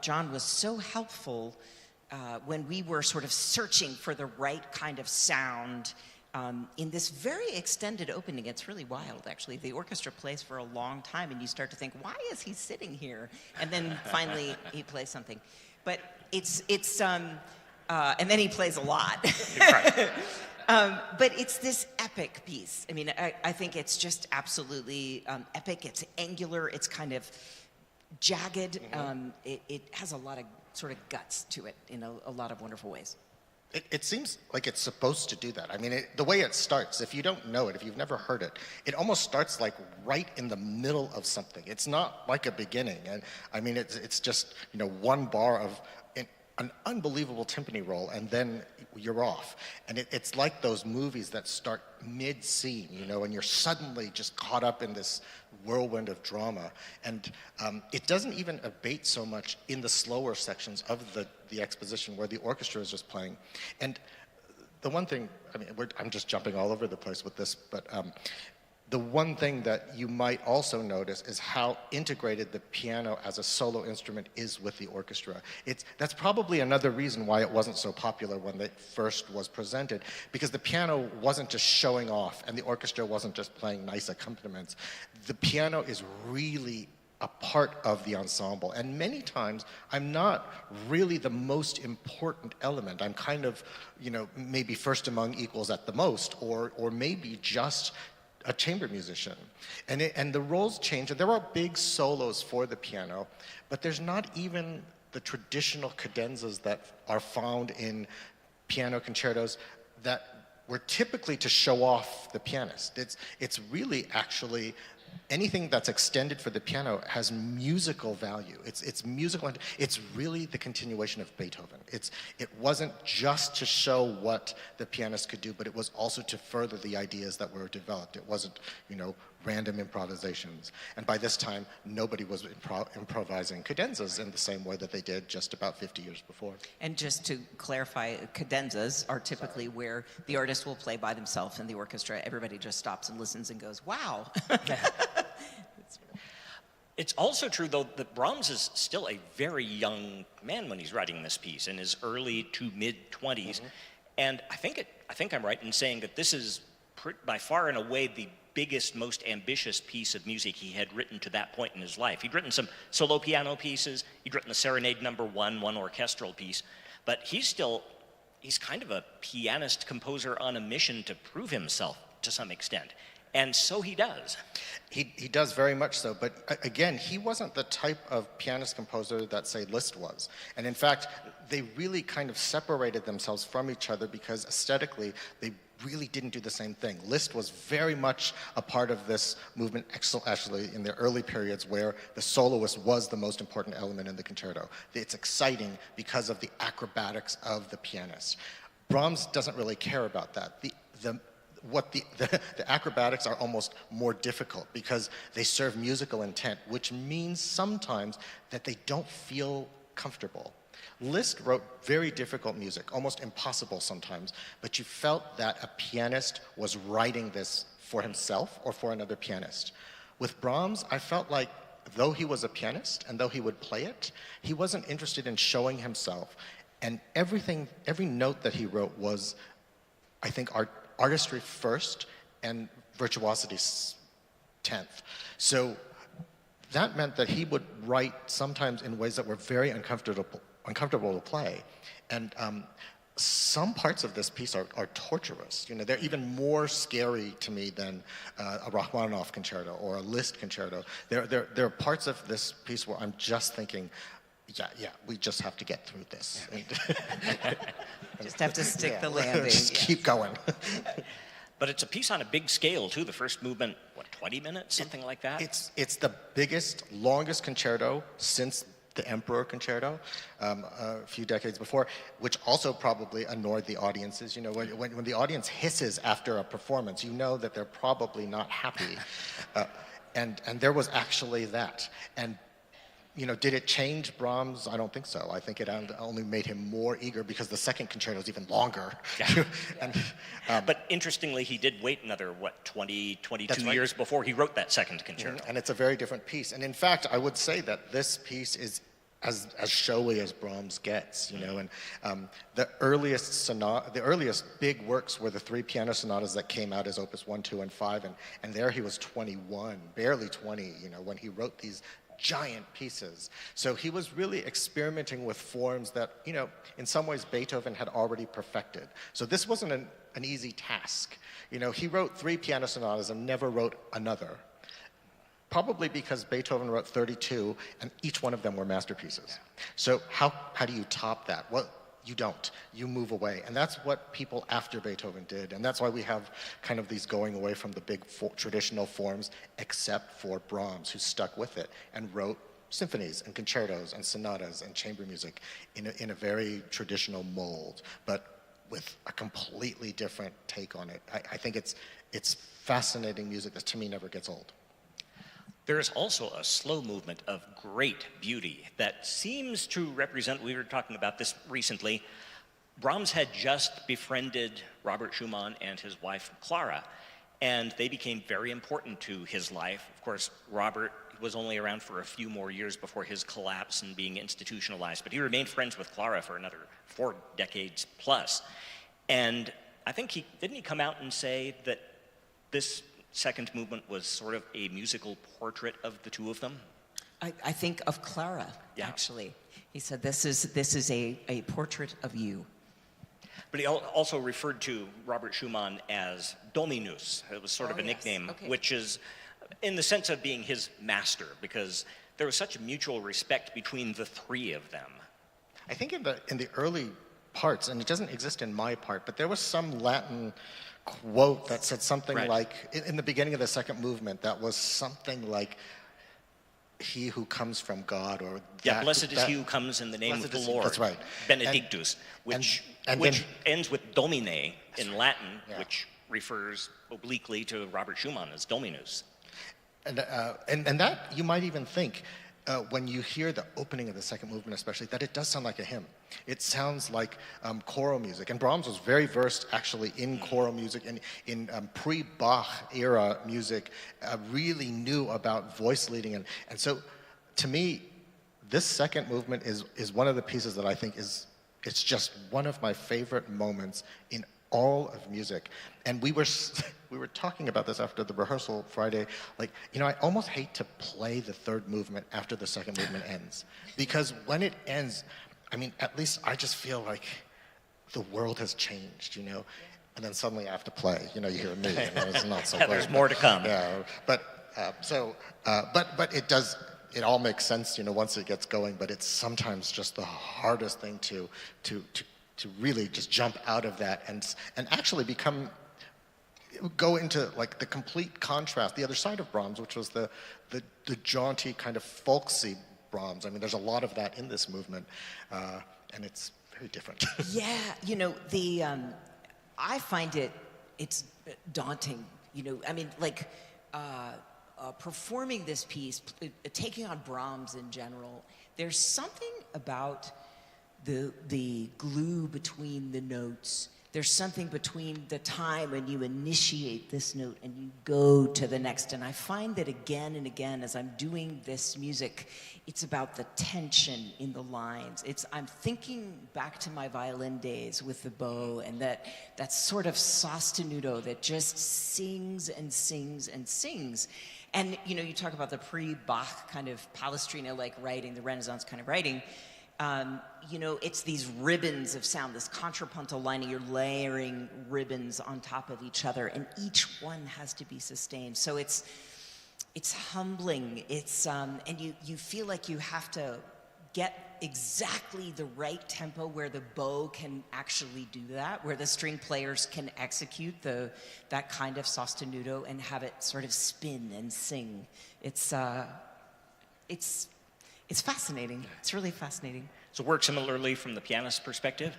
John was so helpful when we were sort of searching for the right kind of sound. In this very extended opening, it's really wild, actually. The orchestra plays for a long time, and you start to think, why is he sitting here? And then finally, he plays something. But and then he plays a lot. But it's this epic piece. I mean, I think it's just absolutely epic. It's angular. It's kind of jagged. It has a lot of sort of guts to it in a lot of wonderful ways. It seems like it's supposed to do that. I mean, the way it starts, if you don't know it, if you've never heard it, it almost starts like right in the middle of something. It's not like a beginning. And I mean, it's just, one bar of an unbelievable timpani roll, and then you're off. And it's like those movies that start mid-scene, and you're suddenly just caught up in this whirlwind of drama. And it doesn't even abate so much in the slower sections of the exposition where the orchestra is just playing. And the one thing, I mean, I'm just jumping all over the place with this, but the one thing that you might also notice is how integrated the piano as a solo instrument is with the orchestra. That's probably another reason why it wasn't so popular when it first was presented, because the piano wasn't just showing off and the orchestra wasn't just playing nice accompaniments. The piano is really a part of the ensemble, and many times I'm not really the most important element. I'm kind of, maybe first among equals at the most, or maybe just a chamber musician. And the roles change, and there are big solos for the piano, but there's not even the traditional cadenzas that are found in piano concertos that were typically to show off the pianist. It's really actually anything that's extended for the piano has musical value. It's musical. It's really the continuation of Beethoven. It wasn't just to show what the pianist could do, but it was also to further the ideas that were developed. It wasn't, random improvisations. And by this time, nobody was improvising cadenzas in the same way that they did just about 50 years before. And just to clarify, cadenzas are typically where the artist will play by themselves and the orchestra, everybody just stops and listens and goes, wow. It's also true, though, that Brahms is still a very young man when he's writing this piece, in his early to mid-20s. And I think I'm right in saying that this is by far and away the biggest, most ambitious piece of music he had written to that point in his life. He'd written some solo piano pieces, he'd written the Serenade No. 1, one orchestral piece, but he's kind of a pianist composer on a mission to prove himself to some extent. And so he does. He does very much so, but again, he wasn't the type of pianist composer that, say, Liszt was. And in fact, they really kind of separated themselves from each other because aesthetically, they really didn't do the same thing. Liszt was very much a part of this movement, actually, in the early periods where the soloist was the most important element in the concerto. It's exciting because of the acrobatics of the pianist. Brahms doesn't really care about that. The acrobatics are almost more difficult because they serve musical intent, which means sometimes that they don't feel comfortable. Liszt wrote very difficult music, almost impossible sometimes, but you felt that a pianist was writing this for himself or for another pianist. With Brahms, I felt like though he was a pianist and though he would play it, he wasn't interested in showing himself. And every note that he wrote was, I think, artistry first and virtuosity 10th. So that meant that he would write sometimes in ways that were very uncomfortable to play. And some parts of this piece are torturous. They're even more scary to me than a Rachmaninoff concerto or a Liszt concerto. There are parts of this piece where I'm just thinking, yeah, we just have to get through this. Just have to stick the landing. Just keep going. But it's a piece on a big scale, too. The first movement, 20 minutes, something like that? It's the biggest, longest concerto since the Emperor Concerto a few decades before, which also probably annoyed the audiences. When the audience hisses after a performance, you know that they're probably not happy. And there was actually that. And did it change Brahms? I don't think so. I think it only made him more eager because the second concerto is even longer. Yeah. But interestingly, he did wait another, 22 years before he wrote that second concerto. And it's a very different piece. And in fact, I would say that this piece is as showy as Brahms gets, you know. And the earliest big works were the 3 piano sonatas that came out as Opus 1, 2, and 5, and there he was 21, barely 20, you know, when he wrote these giant pieces. So he was really experimenting with forms that, you know, in some ways Beethoven had already perfected. So this wasn't an easy task. You know, he wrote 3 piano sonatas and never wrote another. Probably because Beethoven wrote 32 and each one of them were masterpieces. So how do you top that? Well, you don't. You move away. And that's what people after Beethoven did. And that's why we have kind of these going away from the big traditional forms, except for Brahms, who stuck with it and wrote symphonies and concertos and sonatas and chamber music in a very traditional mold, but with a completely different take on it. I think it's fascinating music that to me never gets old. There is also a slow movement of great beauty that seems to represent, we were talking about this recently, Brahms had just befriended Robert Schumann and his wife Clara, and they became very important to his life. Of course, Robert was only around for a few more years before his collapse and being institutionalized, but he remained friends with Clara for another 4 decades plus. And I think didn't he come out and say that this second movement was sort of a musical portrait of the two of them? I think of Clara, actually. He said, this is a portrait of you. But he also referred to Robert Schumann as Dominus. It was sort of a nickname, which is in the sense of being his master, because there was such a mutual respect between the 3 of them. I think in the early parts, and it doesn't exist in my part, but there was some Latin quote that said something like, in the beginning of the second movement, that was something like, he who comes from God, or blessed is he who comes in the name of the Lord. That's right. Benedictus, which ends with Domine in Latin, which refers obliquely to Robert Schumann as Dominus. And that you might even think, when you hear the opening of the second movement especially, that it does sound like a hymn. It sounds like choral music. And Brahms was very versed actually in choral music and in pre-Bach era music, really knew about voice leading. And so to me, this second movement is one of the pieces that I think it's just one of my favorite moments in all of music. And we were talking about this after the rehearsal Friday, like, you know, I almost hate to play the third movement after the second movement ends, because when it ends, I mean, at least I just feel like the world has changed, you know, and then suddenly I have to play, you know, you hear me, you know, it's not so great. There's more to come. Yeah, but it all makes sense, you know, once it gets going, but it's sometimes just the hardest thing to really just jump out of that and actually go into like the complete contrast, the other side of Brahms, which was the jaunty kind of folksy Brahms. I mean, there's a lot of that in this movement, and it's very different. Yeah, you know, I find it's daunting, you know, I mean, like, performing this piece, taking on Brahms in general, there's something about the glue between the notes. There's something between the time when you initiate this note and you go to the next. And I find that again and again, as I'm doing this music, it's about the tension in the lines. I'm thinking back to my violin days with the bow and that sort of sostenuto that just sings and sings and sings. And, you know, you talk about the pre-Bach kind of Palestrina-like writing, the Renaissance kind of writing. You know, it's these ribbons of sound, this contrapuntal lining. You're layering ribbons on top of each other, and each one has to be sustained. So it's humbling. And you feel like you have to get exactly the right tempo where the bow can actually do that, where the string players can execute that kind of sostenuto and have it sort of spin and sing. It's fascinating. It's really fascinating. So work similarly from the pianist's perspective?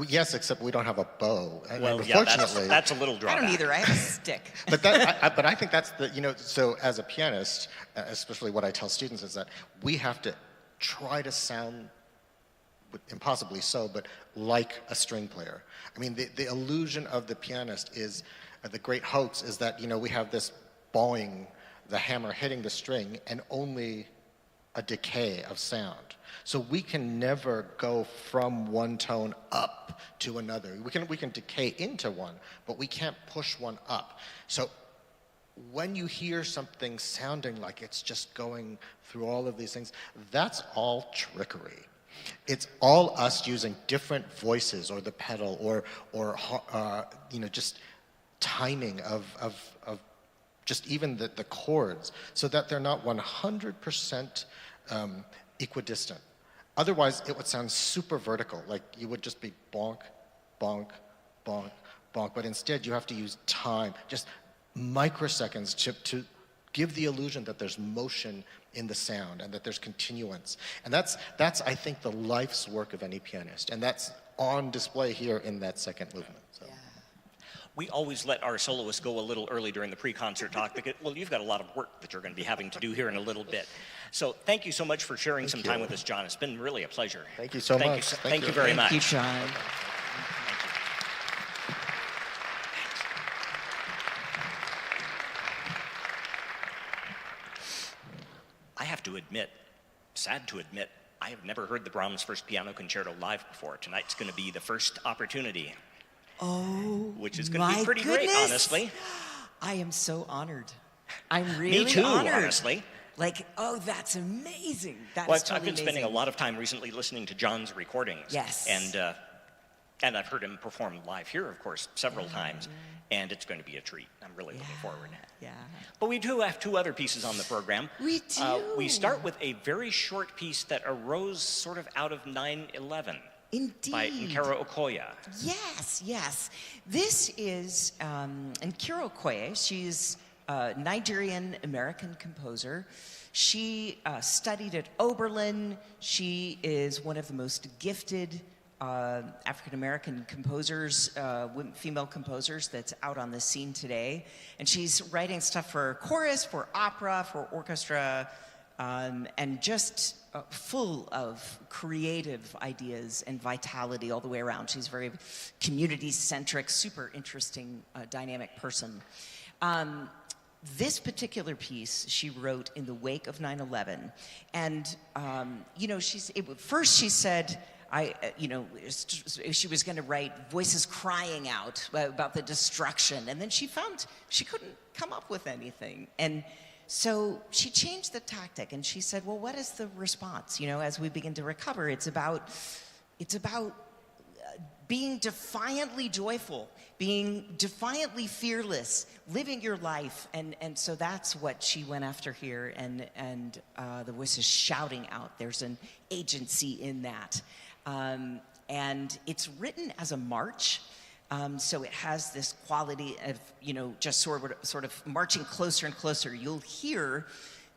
Yes, except we don't have a bow. Well, yeah, that's a little drawback. I don't either. I have a stick. But I think that's so as a pianist, especially what I tell students is that we have to try to sound, impossibly so, but like a string player. I mean, the illusion of the pianist is, the great hoax is that, you know, we have this bowing, the hammer hitting the string, and only a decay of sound. So we can never go from one tone up to another. We can decay into one, but we can't push one up. So when you hear something sounding like it's just going through all of these things, that's all trickery. It's all us using different voices or the pedal or just timing of just even the chords so that they're not 100% equidistant. Otherwise, it would sound super vertical, like you would just be bonk, bonk, bonk, bonk, but instead you have to use time, just microseconds to give the illusion that there's motion in the sound and that there's continuance. And that's I think, the life's work of any pianist. And that's on display here in that second movement. So. Yeah. We always let our soloists go a little early during the pre-concert talk because, well, you've got a lot of work that you're going to be having to do here in a little bit. So thank you so much for sharing some time with us, John. It's been really a pleasure. Thank you so much. Thank you very much. Thank you, John. I have to admit, sad to admit, I have never heard the Brahms First Piano Concerto live before. Tonight's going to be the first opportunity. Oh, which is going to be pretty great, honestly. I am so honored. I'm really Me too, honored. honestly. Like, oh, that's amazing. That's Well, totally I've been spending a amazing. lot of time recently listening to John's recordings. Yes. And I've heard him perform live here, of course, several times. And it's going to be a treat. I'm really looking forward. Yeah. But we do have two other pieces on the program. We do. We start with a very short piece that arose sort of out of 9/11. Indeed. By Nkaro Okoye. Yes, yes. This is Nkaro Okoye. She's a Nigerian-American composer. She studied at Oberlin. She is one of the most gifted African-American composers, female composers that's out on the scene today. And she's writing stuff for chorus, for opera, for orchestra, and just full of creative ideas and vitality all the way around. She's very community-centric, super interesting, dynamic person. This particular piece she wrote in the wake of 9/11. And, first she said, she was going to write voices crying out about the destruction. And then she found she couldn't come up with anything. And so she changed the tactic and she said, well, what is the response? As we begin to recover, it's about being defiantly joyful, being defiantly fearless, living your life. And so that's what she went after here. And the voice is shouting out. There's an agency in that. And it's written as a march. So it has this quality of, just sort of marching closer and closer. You'll hear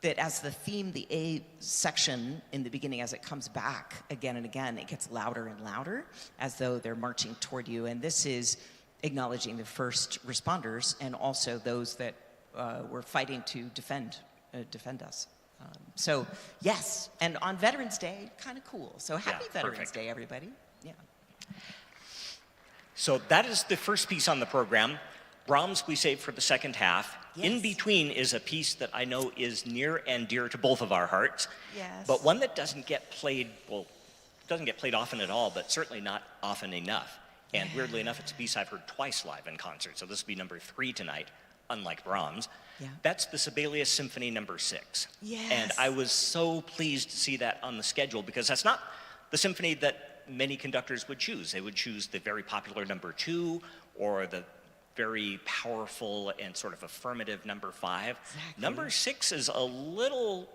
that as the theme, the A section in the beginning, as it comes back again and again, it gets louder and louder as though they're marching toward you. And this is acknowledging the first responders and also those that were fighting to defend us. So yes, and on Veterans Day, kind of cool. So happy Veterans perfect. Day, everybody. Yeah. So that is the first piece on the program. Brahms we saved for the second half. Yes. In between is a piece that I know is near and dear to both of our hearts. Yes. But one that doesn't get played often at all, but certainly not often enough. And weirdly enough, it's a piece I've heard twice live in concert. So this will be number 3 tonight, unlike Brahms. Yeah. That's the Sibelius Symphony number 6. Yes. And I was so pleased to see that on the schedule because that's not the symphony that many conductors would choose. They would choose the very popular number 2 or the very powerful and sort of affirmative number 5. Exactly. Number 6 is a little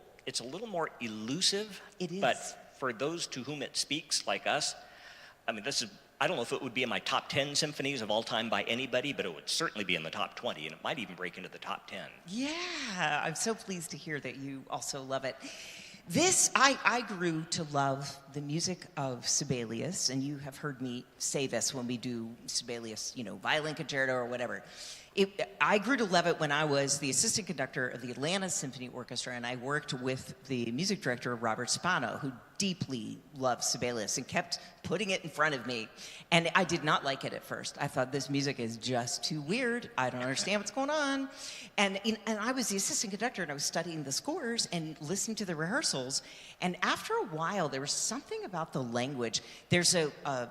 more elusive. It is. But for those to whom it speaks, like us, I mean, I don't know if it would be in my top 10 symphonies of all time by anybody, but it would certainly be in the top 20, and it might even break into the top 10. Yeah, I'm so pleased to hear that you also love it. I grew to love the music of Sibelius, and you have heard me say this when we do Sibelius, violin concerto or whatever. I grew to love it when I was the assistant conductor of the Atlanta Symphony Orchestra, and I worked with the music director, Robert Spano, who deeply loved Sibelius and kept putting it in front of me. And I did not like it at first. I thought this music is just too weird. I don't understand what's going on. And I was the assistant conductor, and I was studying the scores and listening to the rehearsals. And after a while, there was something about the language. There's a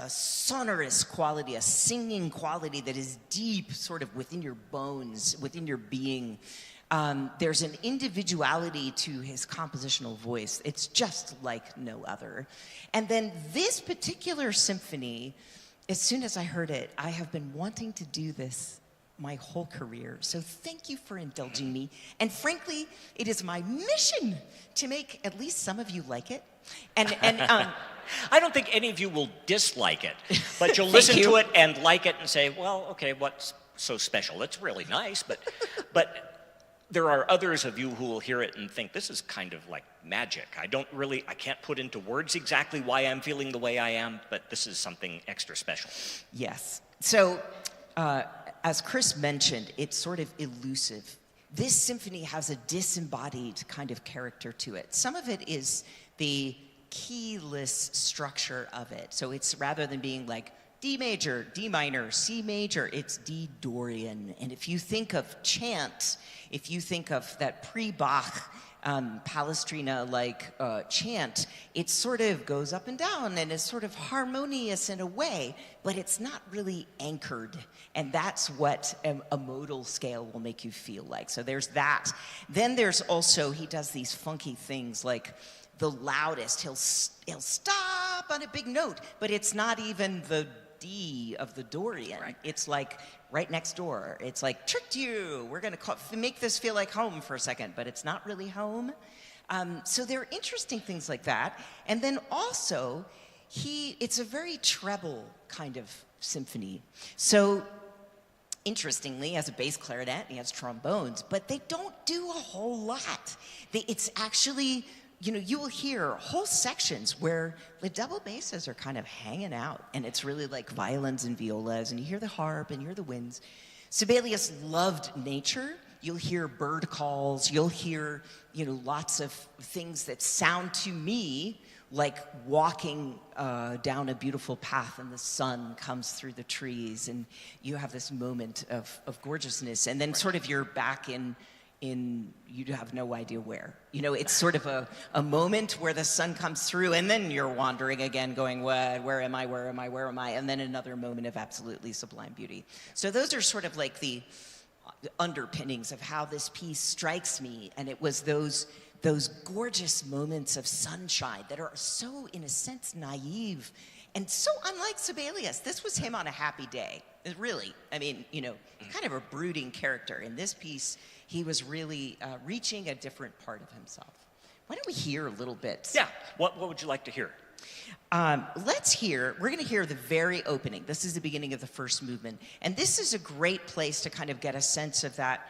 sonorous quality, a singing quality that is deep, sort of within your bones, within your being. There's an individuality to his compositional voice. It's just like no other. And then this particular symphony, as soon as I heard it, I have been wanting to do this my whole career. So thank you for indulging me. And frankly, it is my mission to make at least some of you like it. And I don't think any of you will dislike it, but you'll listen to it and like it and say, well, okay, what's so special? It's really nice, but there are others of you who will hear it and think, this is kind of like magic. I can't put into words exactly why I'm feeling the way I am, but this is something extra special. Yes. So, as Chris mentioned, it's sort of elusive. This symphony has a disembodied kind of character to it. Some of it is the keyless structure of it. So it's rather than being like D major, D minor, C major, it's D Dorian. And if you think of chant, if you think of that pre-Bach Palestrina-like chant, it sort of goes up and down and is sort of harmonious in a way, but it's not really anchored. And that's what a modal scale will make you feel like. So there's that. Then there's also, he does these funky things like the loudest, he'll stop on a big note, but it's not even the D of the Dorian. Right. It's like right next door. It's like, tricked you. We're going to make this feel like home for a second, but it's not really home. So there are interesting things like that. And then also, it's a very treble kind of symphony. So interestingly, he has a bass clarinet, and he has trombones, but they don't do a whole lot. It's actually, you will hear whole sections where the double basses are kind of hanging out, and it's really like violins and violas, and you hear the harp and you hear the winds. Sibelius loved nature. You'll hear bird calls. You'll hear, lots of things that sound to me like walking down a beautiful path, and the sun comes through the trees, and you have this moment of gorgeousness, and then sort of you're back in you have no idea where. It's sort of a moment where the sun comes through, and then you're wandering again, going, what? Where am I? Where am I? Where am I? And then another moment of absolutely sublime beauty. So those are sort of like the underpinnings of how this piece strikes me, and it was those gorgeous moments of sunshine that are so, in a sense, naive and so unlike Sibelius. This was him on a happy day. Really, kind of a brooding character. In this piece, he was really reaching a different part of himself. Why don't we hear a little bit? Yeah, what would you like to hear? We're going to hear the very opening. This is the beginning of the first movement. And this is a great place to kind of get a sense of that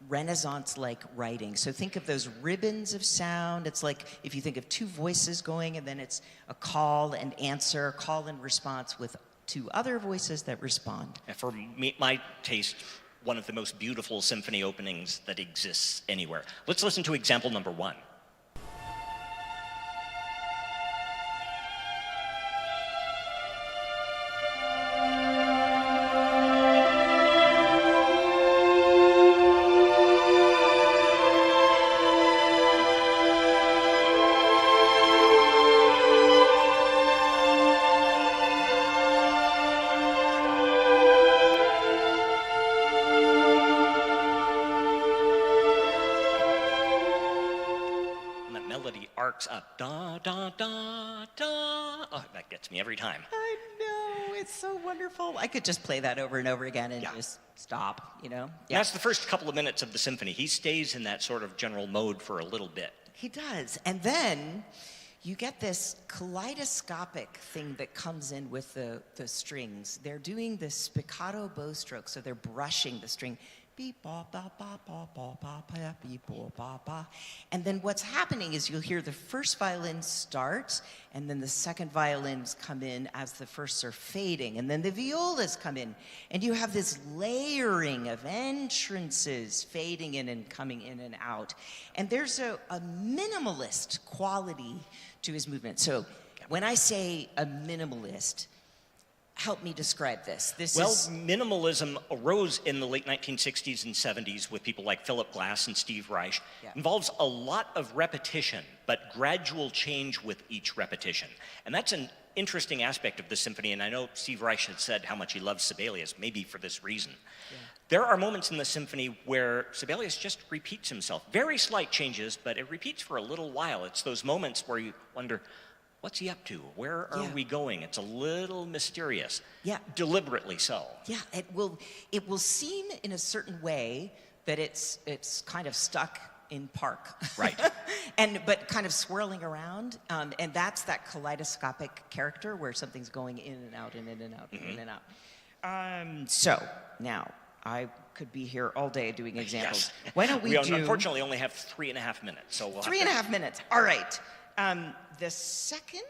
Renaissance-like writing. So think of those ribbons of sound. It's like if you think of two voices going, and then it's a call and answer, call and response with two other voices that respond. And for me, my taste, one of the most beautiful symphony openings that exists anywhere. Let's listen to example number 1. Up, da, da, da, da. Oh, that gets me every time. I know, it's so wonderful. I could just play that over and over again and just stop, Yeah. That's the first couple of minutes of the symphony. He stays in that sort of general mode for a little bit. He does. And then you get this kaleidoscopic thing that comes in with the strings. They're doing this spiccato bow stroke, so they're brushing the string. And then what's happening is you'll hear the first violin start, and then the second violins come in as the firsts are fading, and then the violas come in, and you have this layering of entrances fading in and coming in and out. And there's a minimalist quality to his movement. So when I say a minimalist, help me describe this. Minimalism arose in the late 1960s and 70s with people like Philip Glass and Steve Reich. Yeah. Involves a lot of repetition, but gradual change with each repetition. And that's an interesting aspect of the symphony, and I know Steve Reich had said how much he loves Sibelius, maybe for this reason. Yeah. There are moments in the symphony where Sibelius just repeats himself. Very slight changes, but it repeats for a little while. It's those moments where you wonder, what's he up to? Where are we going? It's a little mysterious. Yeah. Deliberately so. Yeah, it will seem in a certain way that it's kind of stuck in park. Right. But kind of swirling around. And that's that kaleidoscopic character where something's going in and out and in and out and in and out. So now I could be here all day doing examples. Yes. Why don't we do... unfortunately only have 3.5 minutes, so we'll 3.5 minutes. All right. The second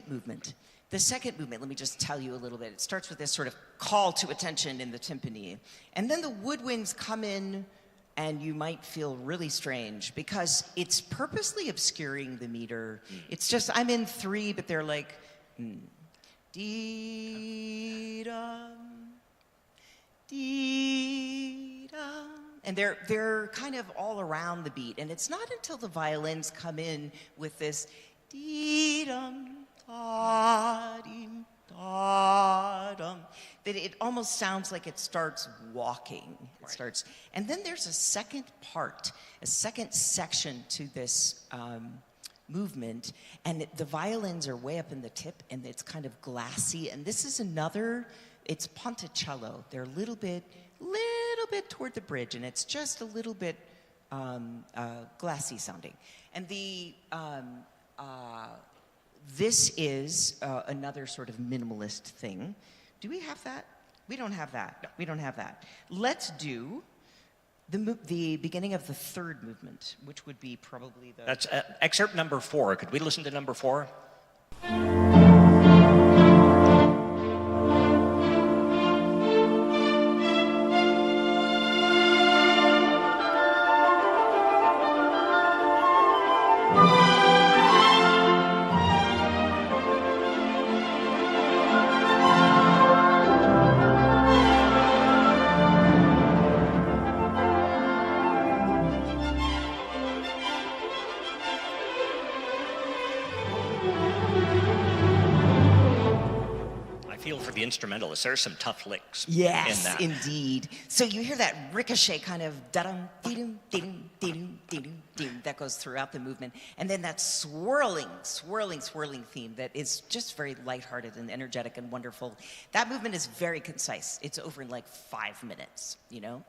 movement, let me just tell you a little bit. It starts with this sort of call to attention in the timpani. And then the woodwinds come in, and you might feel really strange because it's purposely obscuring the meter. It's just, I'm in 3, but they're like, dee-dum, dee-dum. And they're kind of all around the beat. And it's not until the violins come in with this dee-dum, da-dee, da-dum, that it almost sounds like it starts walking. It starts, and then there's a second part, a second section to this movement, and the violins are way up in the tip, and it's kind of glassy. And this is it's ponticello. They're a little bit toward the bridge, and it's just a little bit glassy sounding. And this is another sort of minimalist thing. Do we have that? We don't have that. No. We don't have that. Let's do the beginning of the third movement, which would be probably the... That's excerpt number 4. Could we listen to number 4? Instrumentalists. There are some tough licks in that. Indeed. So you hear that ricochet kind of da-dum, dee-dum, dee-dum, dee-dum, dee-dum, dee-dum, that goes throughout the movement. And then that swirling theme that is just very lighthearted and energetic and wonderful. That movement is very concise. It's over in like 5 minutes, you know?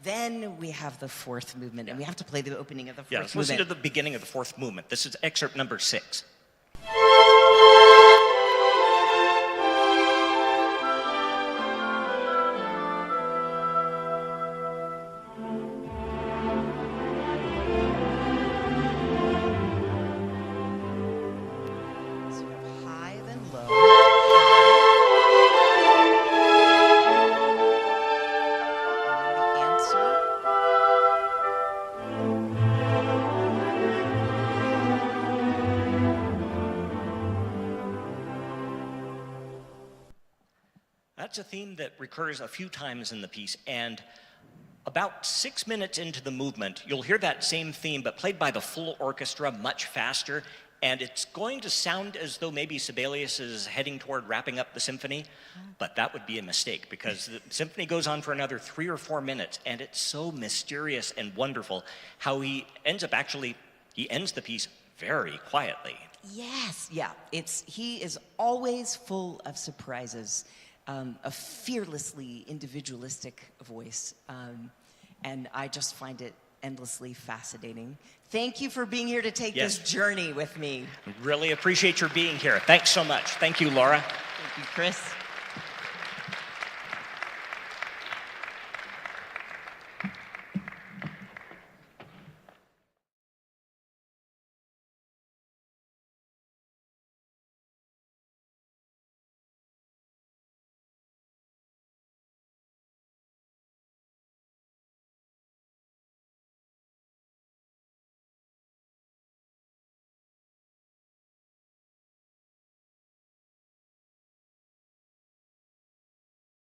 Then we have the fourth movement, and we have to play the opening of the fourth movement. Listen to the beginning of the fourth movement. This is excerpt number 6. That's a theme that recurs a few times in the piece, and about 6 minutes into the movement, you'll hear that same theme, but played by the full orchestra much faster, and it's going to sound as though maybe Sibelius is heading toward wrapping up the symphony, but that would be a mistake, because the symphony goes on for another 3 or 4 minutes, and it's so mysterious and wonderful how he ends the piece very quietly. Yes, yeah, he is always full of surprises. A fearlessly individualistic voice, and I just find it endlessly fascinating. Thank you for being here to take this journey with me. Really appreciate your being here. Thanks so much. Thank you, Laura. Thank you, Chris.